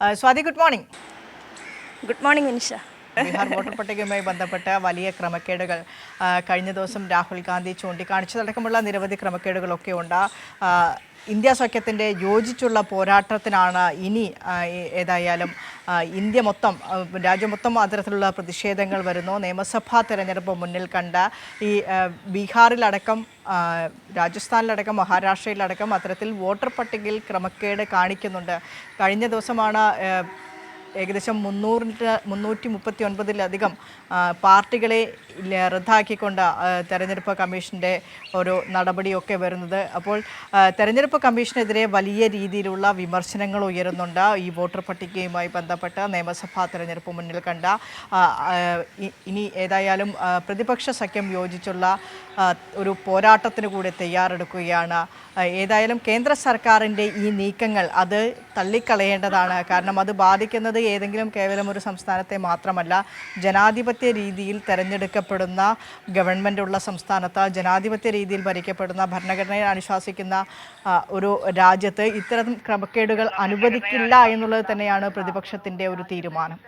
Swathi, good morning. Good morning Vinisha. Bihar voter പട്ടികയുമായി ബന്ധപ്പെട്ട വലിയ ക്രമക്കേടുകൾ കഴിഞ്ഞ ദിവസം രാഹുൽ ഗാന്ധി ചൂണ്ടിക്കാണിച്ചതടക്കമുള്ള നിരവധി ക്രമക്കേടുകളൊക്കെ ഉണ്ട്. ഇന്ത്യ സഖ്യത്തിൻ്റെ യോജിച്ചുള്ള പോരാട്ടത്തിനാണ് ഇനി ഏതായാലും രാജ്യം മൊത്തം അത്തരത്തിലുള്ള പ്രതിഷേധങ്ങൾ വരുന്നു. നിയമസഭാ തെരഞ്ഞെടുപ്പ് മുന്നിൽ കണ്ട ഈ ബീഹാറിലടക്കം രാജസ്ഥാനിലടക്കം മഹാരാഷ്ട്രയിലടക്കം അത്തരത്തിൽ വോട്ടർ പട്ടികയിൽ ക്രമക്കേട് കാണിക്കുന്നുണ്ട്. കഴിഞ്ഞ ദിവസമാണ് ഏകദേശം 339 പാർട്ടികളെ റദ്ദാക്കിക്കൊണ്ട് തെരഞ്ഞെടുപ്പ് കമ്മീഷൻ്റെ ഒരു നടപടിയൊക്കെ വരുന്നത്. അപ്പോൾ തെരഞ്ഞെടുപ്പ് കമ്മീഷനെതിരെ വലിയ രീതിയിലുള്ള വിമർശനങ്ങൾ ഉയരുന്നുണ്ട്. ഈ വോട്ടർ പട്ടികയുമായി ബന്ധപ്പെട്ട് നിയമസഭാ തെരഞ്ഞെടുപ്പ് മുന്നിൽ കണ്ട ഇനി ഏതായാലും പ്രതിപക്ഷ സഖ്യം യോജിച്ചുള്ള ഒരു പോരാട്ടത്തിന് കൂടി തയ്യാറെടുക്കുകയാണ്. ഏതായാലും കേന്ദ്ര സർക്കാരിൻ്റെ ഈ നീക്കങ്ങൾ അത് തള്ളിക്കളയേണ്ടതാണ്. കാരണം അത് ബാധിക്കുന്നത് കേവലം ഒരു സംസ്ഥാനത്തെ മാത്രമല്ല, ജനാധിപത്യ രീതിയിൽ തെരഞ്ഞെടുക്കപ്പെടുന്ന ഗവൺമെൻറ്റുള്ള സംസ്ഥാനത്ത്, ജനാധിപത്യ രീതിയിൽ ഭരിക്കപ്പെടുന്ന, ഭരണഘടനയെ അനുശാസിക്കുന്ന ഒരു രാജ്യത്ത് ഇത്തരം ക്രമക്കേടുകൾ അനുവദിക്കില്ല എന്നുള്ളത് തന്നെയാണ് പ്രതിപക്ഷത്തിൻ്റെ ഒരു തീരുമാനം.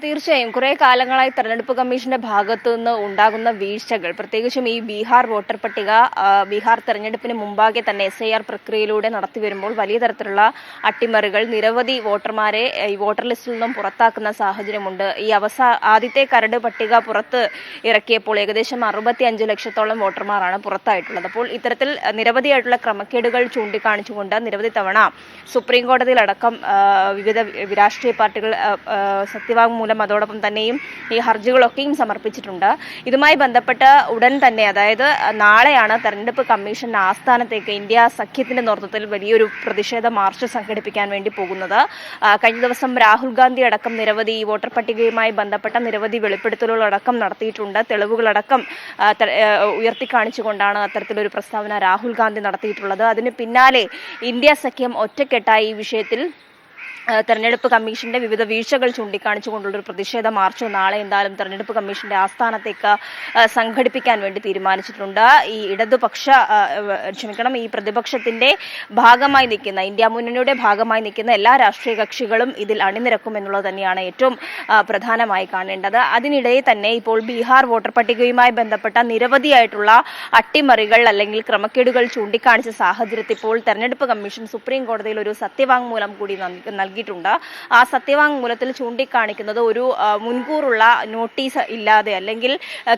തീർച്ചയായും കുറേ കാലങ്ങളായി തെരഞ്ഞെടുപ്പ് കമ്മീഷന്റെ ഭാഗത്തു നിന്ന് ഉണ്ടാകുന്ന വീഴ്ചകൾ, പ്രത്യേകിച്ചും ഈ ബീഹാർ വോട്ടർ പട്ടിക ബീഹാർ തെരഞ്ഞെടുപ്പിന് മുമ്പാകെ തന്നെ SIR പ്രക്രിയയിലൂടെ നടത്തി വരുമ്പോൾ വലിയ തരത്തിലുള്ള അട്ടിമറികൾ, നിരവധി വോട്ടർമാരെ ഈ വോട്ടർ ലിസ്റ്റിൽ നിന്നും പുറത്താക്കുന്ന സാഹചര്യമുണ്ട്. ഈ ആദ്യത്തെ കരട് പട്ടിക പുറത്ത് ഇറക്കിയപ്പോൾ ഏകദേശം 65 ലക്ഷത്തോളം വോട്ടർമാരാണ് പുറത്തായിട്ടുള്ളത്. അപ്പോൾ ഇത്തരത്തിൽ നിരവധിയായിട്ടുള്ള ക്രമക്കേടുകൾ ചൂണ്ടിക്കാണിച്ചുകൊണ്ട് നിരവധി തവണ സുപ്രീം കോടതിയിലടക്കം വിവിധ രാഷ്ട്രീയ പാർട്ടികൾ സത്യവാങ്മൂലം അതോടൊപ്പം തന്നെയും ഈ ഹർജികളൊക്കെയും സമർപ്പിച്ചിട്ടുണ്ട്. ഇതുമായി ബന്ധപ്പെട്ട് ഉടൻ തന്നെ, അതായത് നാളെയാണ് തെരഞ്ഞെടുപ്പ് കമ്മീഷൻ ആസ്ഥാനത്തേക്ക് ഇന്ത്യ സഖ്യത്തിന്റെ നേതൃത്വത്തിൽ വലിയൊരു പ്രതിഷേധ മാർച്ച് സംഘടിപ്പിക്കാൻ വേണ്ടി പോകുന്നത്. കഴിഞ്ഞ ദിവസം രാഹുൽ ഗാന്ധി അടക്കം നിരവധി വോട്ടർ പട്ടികയുമായി ബന്ധപ്പെട്ട നിരവധി വെളിപ്പെടുത്തലുകളടക്കം നടത്തിയിട്ടുണ്ട്. തെളിവുകളടക്കം ഉയർത്തിക്കാണിച്ചുകൊണ്ടാണ് അത്തരത്തിലൊരു പ്രസ്താവന രാഹുൽ ഗാന്ധി നടത്തിയിട്ടുള്ളത്. അതിന് പിന്നാലെ ഇന്ത്യ സഖ്യം ഒറ്റക്കെട്ടായി ഈ വിഷയത്തിൽ തെരഞ്ഞെടുപ്പ് കമ്മീഷന്റെ വിവിധ വീഴ്ചകൾ ചൂണ്ടിക്കാണിച്ചുകൊണ്ടുള്ളൊരു പ്രതിഷേധ മാർച്ച് നാളെ എന്തായാലും തെരഞ്ഞെടുപ്പ് കമ്മീഷന്റെ ആസ്ഥാനത്തേക്ക് സംഘടിപ്പിക്കാൻ വേണ്ടി തീരുമാനിച്ചിട്ടുണ്ട്. ഈ ഈ പ്രതിപക്ഷത്തിന്റെ ഭാഗമായി നിൽക്കുന്ന, ഇന്ത്യ മുന്നണിയുടെ ഭാഗമായി നിൽക്കുന്ന എല്ലാ രാഷ്ട്രീയ കക്ഷികളും ഇതിൽ അണിനിരക്കും എന്നുള്ളത് തന്നെയാണ് ഏറ്റവും പ്രധാനമായി കാണേണ്ടത്. അതിനിടെ തന്നെ ഇപ്പോൾ ബീഹാർ വോട്ടർ പട്ടികയുമായി ബന്ധപ്പെട്ട നിരവധിയായിട്ടുള്ള അട്ടിമറികൾ അല്ലെങ്കിൽ ക്രമക്കേടുകൾ ചൂണ്ടിക്കാണിച്ച സാഹചര്യത്തിൽ ഇപ്പോൾ തെരഞ്ഞെടുപ്പ് കമ്മീഷൻ സുപ്രീം കോടതിയിൽ ഒരു സത്യവാങ്മൂലം കൂടി നൽകിയിട്ടുണ്ട്. ആ സത്യവാങ്മൂലത്തിൽ ചൂണ്ടിക്കാണിക്കുന്നത് ഒരു മുൻകൂറുള്ള നോട്ടീസ് ഇല്ലാതെ അല്ലെങ്കിൽ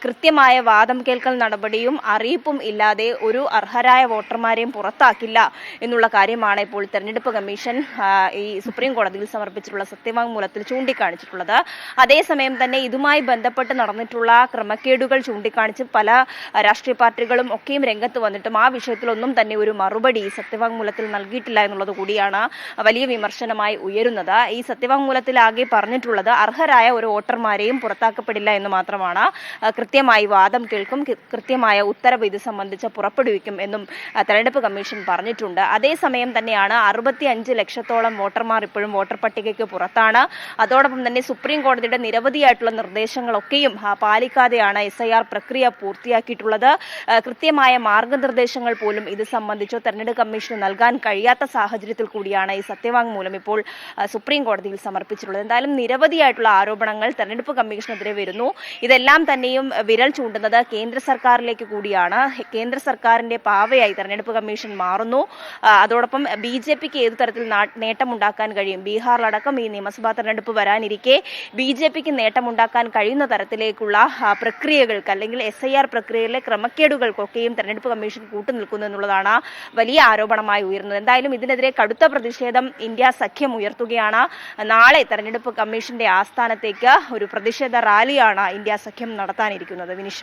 കൃത്യമായ വാദം കേൾക്കൽ നടപടിയും അറിയിപ്പും ഇല്ലാതെ ഒരു അർഹരായ വോട്ടർമാരെയും പുറത്താക്കില്ല എന്നുള്ള കാര്യമാണ് ഇപ്പോൾ തെരഞ്ഞെടുപ്പ് കമ്മീഷൻ ഈ സുപ്രീം കോടതിയിൽ സമർപ്പിച്ചിട്ടുള്ള സത്യവാങ്മൂലത്തിൽ ചൂണ്ടിക്കാണിച്ചിട്ടുള്ളത്. അതേസമയം തന്നെ ഇതുമായി ബന്ധപ്പെട്ട് നടന്നിട്ടുള്ള ക്രമക്കേടുകൾ ചൂണ്ടിക്കാണിച്ച് പല രാഷ്ട്രീയ പാർട്ടികളും ഒക്കെയും രംഗത്ത് വന്നിട്ടും ആ വിഷയത്തിലൊന്നും തന്നെ ഒരു മറുപടി സത്യവാങ്മൂലത്തിൽ നൽകിയിട്ടില്ല എന്നുള്ളത് കൂടിയാണ് വലിയ വിമർശനമായി ഉയരുന്നത്. ഈ സത്യവാങ്മൂലത്തിൽ ആകെ പറഞ്ഞിട്ടുള്ളത് അർഹരായ ഒരു വോട്ടർമാരെയും പുറത്താക്കപ്പെടില്ല എന്ന് മാത്രമാണ്. കൃത്യമായി വാദം കേൾക്കും, കൃത്യമായ ഉത്തരവ് ഇത് സംബന്ധിച്ച് പുറപ്പെടുവിക്കും എന്നും തെരഞ്ഞെടുപ്പ് കമ്മീഷൻ പറഞ്ഞിട്ടുണ്ട്. അതേസമയം തന്നെയാണ് 65 ലക്ഷത്തോളം വോട്ടർമാർ ഇപ്പോഴും വോട്ടർ പട്ടികയ്ക്ക് പുറത്താണ്. അതോടൊപ്പം തന്നെ സുപ്രീം കോടതിയുടെ നിരവധിയായിട്ടുള്ള നിർദ്ദേശങ്ങളൊക്കെയും പാലിക്കാതെയാണ് SIR പ്രക്രിയ പൂർത്തിയാക്കിയിട്ടുള്ളത്. കൃത്യമായ മാർഗനിർദ്ദേശങ്ങൾ പോലും ഇത് സംബന്ധിച്ചോ തെരഞ്ഞെടുപ്പ് കമ്മീഷന് നൽകാൻ കഴിയാത്ത സാഹചര്യത്തിൽ കൂടിയാണ് ഈ സത്യവാങ്മൂലം ഇപ്പോൾ സുപ്രീം കോടതിയിൽ സമർപ്പിച്ചിട്ടുള്ളത്. എന്തായാലും നിരവധിയായിട്ടുള്ള ആരോപണങ്ങൾ തെരഞ്ഞെടുപ്പ് കമ്മീഷനെതിരെ വരുന്നു. ഇതെല്ലാം തന്നെയും വിരൽ ചൂണ്ടുന്നത് കേന്ദ്ര സർക്കാരിലേക്ക് കൂടിയാണ്. കേന്ദ്ര സർക്കാരിന്റെ പാവയായി തെരഞ്ഞെടുപ്പ് കമ്മീഷൻ മാറുന്നു. അതോടൊപ്പം BJPക്ക് ഏതു തരത്തിൽ നേട്ടമുണ്ടാക്കാൻ കഴിയും, ബീഹാറിലടക്കം ഈ നിയമസഭാ തെരഞ്ഞെടുപ്പ് വരാനിരിക്കെ BJPക്ക് നേട്ടമുണ്ടാക്കാൻ കഴിയുന്ന തരത്തിലേക്കുള്ള പ്രക്രിയകൾക്ക് അല്ലെങ്കിൽ SIR പ്രക്രിയയിലെ ക്രമക്കേടുകൾക്കൊക്കെയും തെരഞ്ഞെടുപ്പ് കമ്മീഷൻ കൂട്ടുനിൽക്കുന്നു എന്നുള്ളതാണ് വലിയ ആരോപണമായി ഉയർന്നത്. എന്തായാലും ഇതിനെതിരെ കടുത്ത പ്രതിഷേധം ഇന്ത്യ സഖ്യം ഉയർത്തുകയാണ്. നാളെ തെരഞ്ഞെടുപ്പ് കമ്മീഷന്റെ ആസ്ഥാനത്തേക്ക് ഒരു പ്രതിഷേധ റാലിയാണ് ഇന്ത്യ സഖ്യം നടത്താനിരിക്കുന്നത്. വിനിഷ.